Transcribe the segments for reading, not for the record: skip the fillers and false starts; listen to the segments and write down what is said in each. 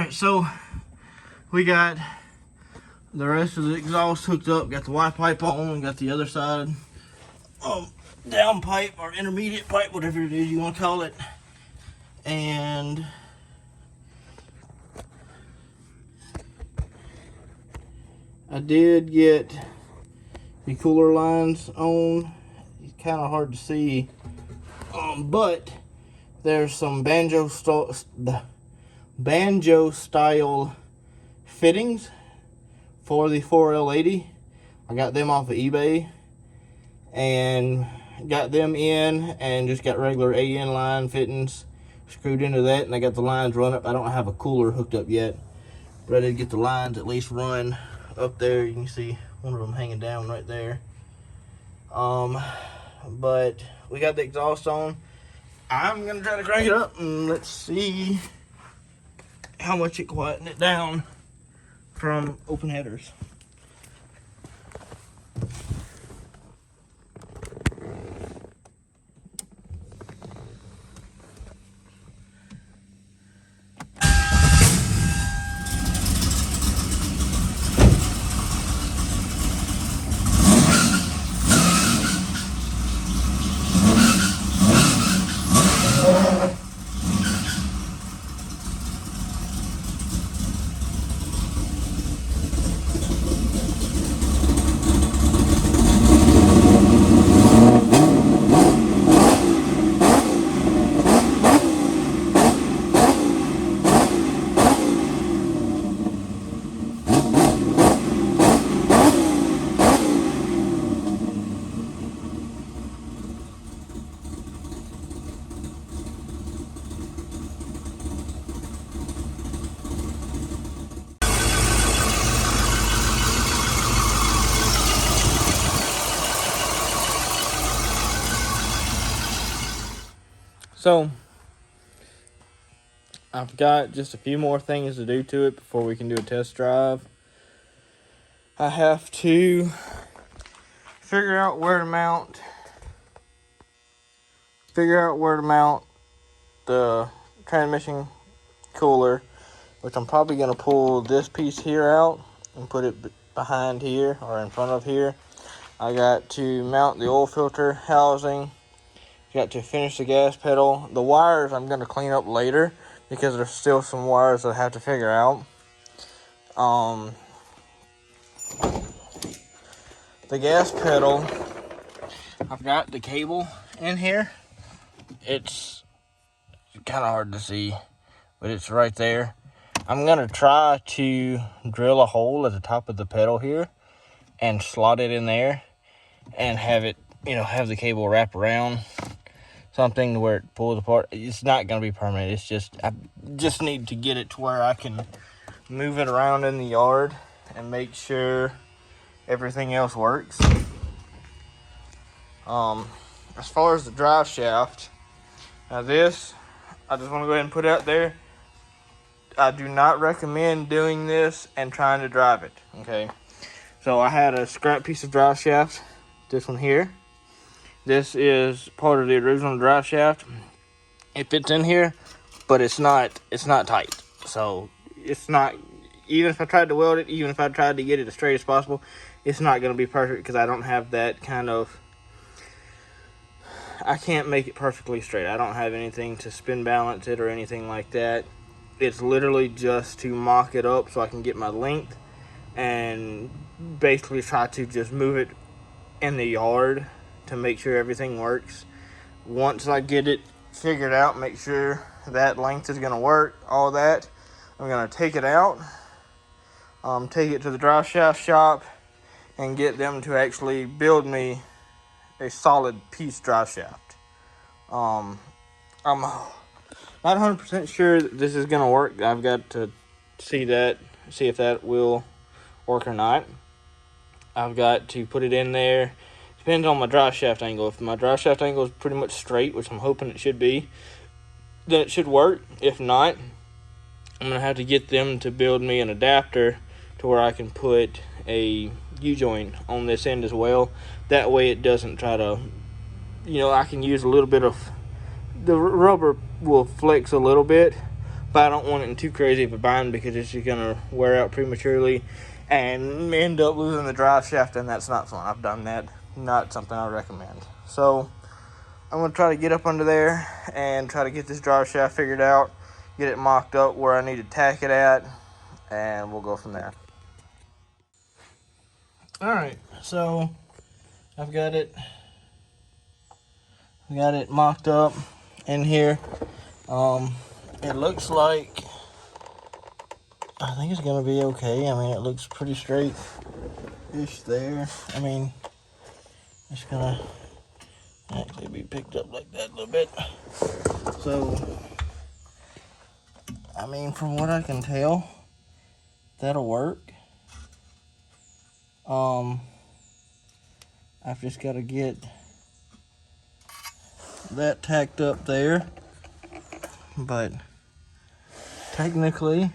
Alright, so we got the rest of the exhaust hooked up, got the Y pipe on, got the other side down pipe or intermediate pipe, whatever it is you want to call it. And I did get the cooler lines on. It's kind of hard to see, but there's some banjo style fittings for the 4L80. I got them off of eBay and got them in, and just got regular AN line fittings screwed into that, and I got the lines run up. I don't have a cooler hooked up yet, but I did get the lines at least run up there. You can see one of them hanging down right there. But we got the exhaust on. I'm gonna try to crank it up and let's see how much it quieten it down from open headers. So, I've got just a few more things to do to it before we can do a test drive. I have to figure out where to mount the transmission cooler, which I'm probably going to pull this piece here out and put it behind here or in front of here. I got to mount the oil filter housing. Got to finish the gas pedal. The wires I'm going to clean up later because there's still some wires that I have to figure out. The gas pedal, I've got the cable in here. It's kind of hard to see, but it's right there. I'm going to try to drill a hole at the top of the pedal here and slot it in there and have it, have the cable wrap around something to where it pulls apart. It's not going to be permanent. It's just, I just need to get it to where I can move it around in the yard and make sure everything else works. As far as the drive shaft, now this, I just want to go ahead and put out there. I do not recommend doing this and trying to drive it, okay? So I had a scrap piece of drive shaft, this one here. This is part of the original drive shaft. It fits in here, but it's not tight. So it's not, even if I tried to weld it, even if I tried to get it as straight as possible, it's not going to be perfect because I don't have that kind of, I can't make it perfectly straight. I don't have anything to spin balance it or anything like that. It's literally just to mock it up so I can get my length and basically try to just move it in the yard to make sure everything works. Once I get it figured out, make sure that length is going to work, all that, I'm going to take it out, take it to the drive shaft shop and get them to actually build me a solid piece drive shaft. I'm not 100% sure that this is going to work. I've got to see if that will work or not. I've got to put it in there. Depends on my drive shaft angle. If my drive shaft angle is pretty much straight, which I'm hoping it should be, then it should work. If not, I'm going to have to get them to build me an adapter to where I can put a U-joint on this end as well. That way it doesn't try to, I can use a little bit of, the rubber will flex a little bit, but I don't want it in too crazy of a bind because it's just going to wear out prematurely and end up losing the drive shaft, and that's not fun. I've done that. Not something I recommend. So I'm going to try to get up under there and try to get this drive shaft figured out, get it mocked up where I need to tack it at, and we'll go from there. Alright, so I've got it mocked up in here. It looks like I think it's gonna be okay. I mean, it looks pretty straight-ish there. I mean, it's gonna actually be picked up like that a little bit. So, I mean, from what I can tell, that'll work. I've just got to get that tacked up there, but technically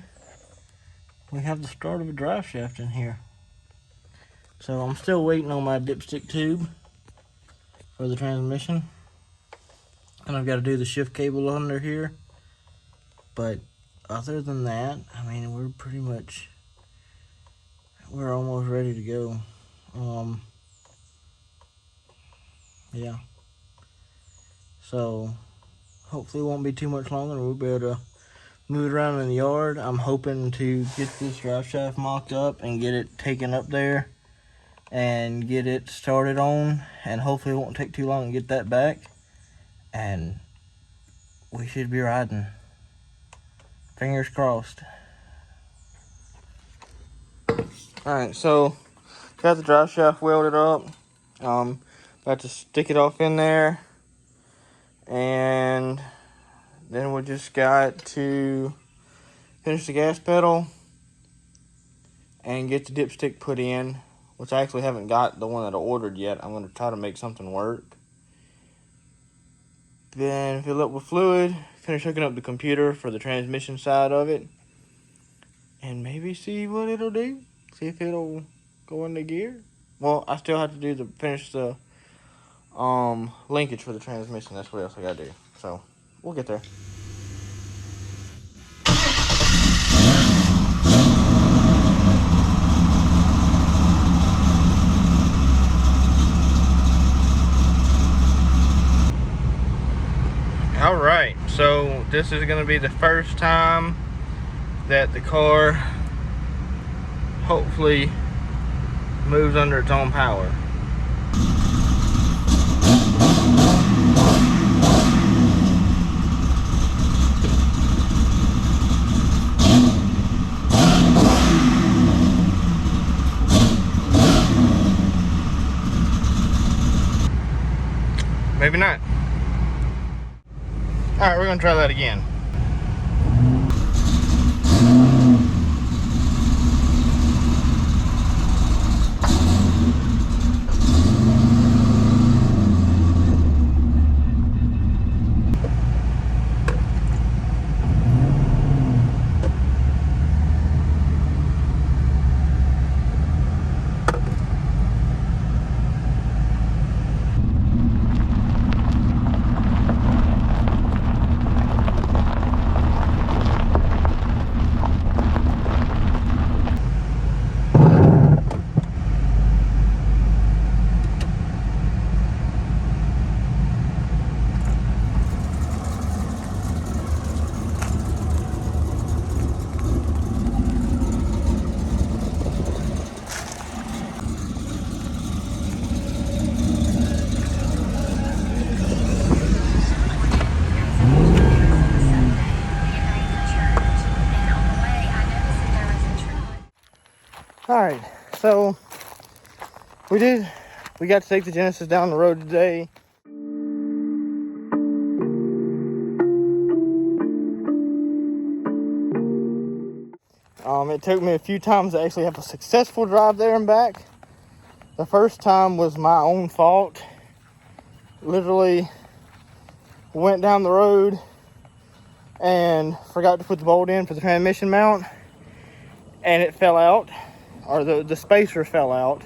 we have the start of a drive shaft in here. So I'm still waiting on my dipstick tube for the transmission, and I've got to do the shift cable under here. But other than that, I mean, we're almost ready to go. Yeah. So hopefully it won't be too much longer. We'll be able to move it around in the yard. I'm hoping to get this drive shaft mocked up and get it taken up there and get it started on, and hopefully it won't take too long to get that back, and we should be riding. Fingers crossed. Alright, so got the drive shaft welded up. About to stick it off in there, and then we just got to finish the gas pedal and get the dipstick put in, which I actually haven't got the one that I ordered yet. I'm going to try to make something work. Then fill up with fluid, finish hooking up the computer for the transmission side of it, and maybe see what it'll do. See if it'll go into gear. Well, I still have to finish the linkage for the transmission. That's what else I gotta do. So we'll get there. All right, so this is gonna be the first time that the car hopefully moves under its own power. Maybe not. All right, we're gonna try that again. Alright, so we got to take the Genesis down the road today. It took me a few times to actually have a successful drive there and back. The first time was my own fault. Literally went down the road and forgot to put the bolt in for the transmission mount, and it fell out, or the spacer fell out.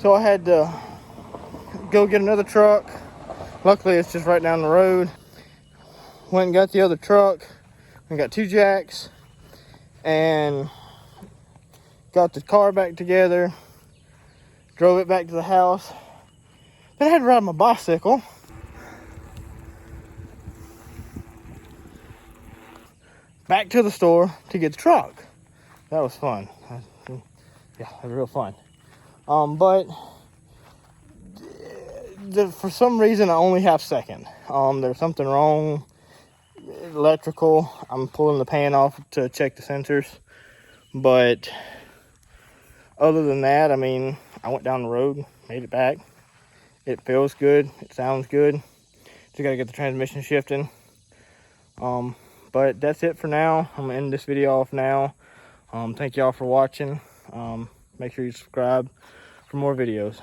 So I had to go get another truck. Luckily, it's just right down the road. Went and got the other truck. I got 2 jacks and got the car back together. Drove it back to the house. Then I had to ride my bicycle back to the store to get the truck. That was fun. Yeah, it was real fun. But for some reason I only have second. There's something wrong. Electrical. I'm pulling the pan off to check the sensors. But other than that, I mean, I went down the road, made it back. It feels good. It sounds good. Just gotta get the transmission shifting. But that's it for now. I'm gonna end this video off now. Thank y'all for watching. Make sure you subscribe for more videos.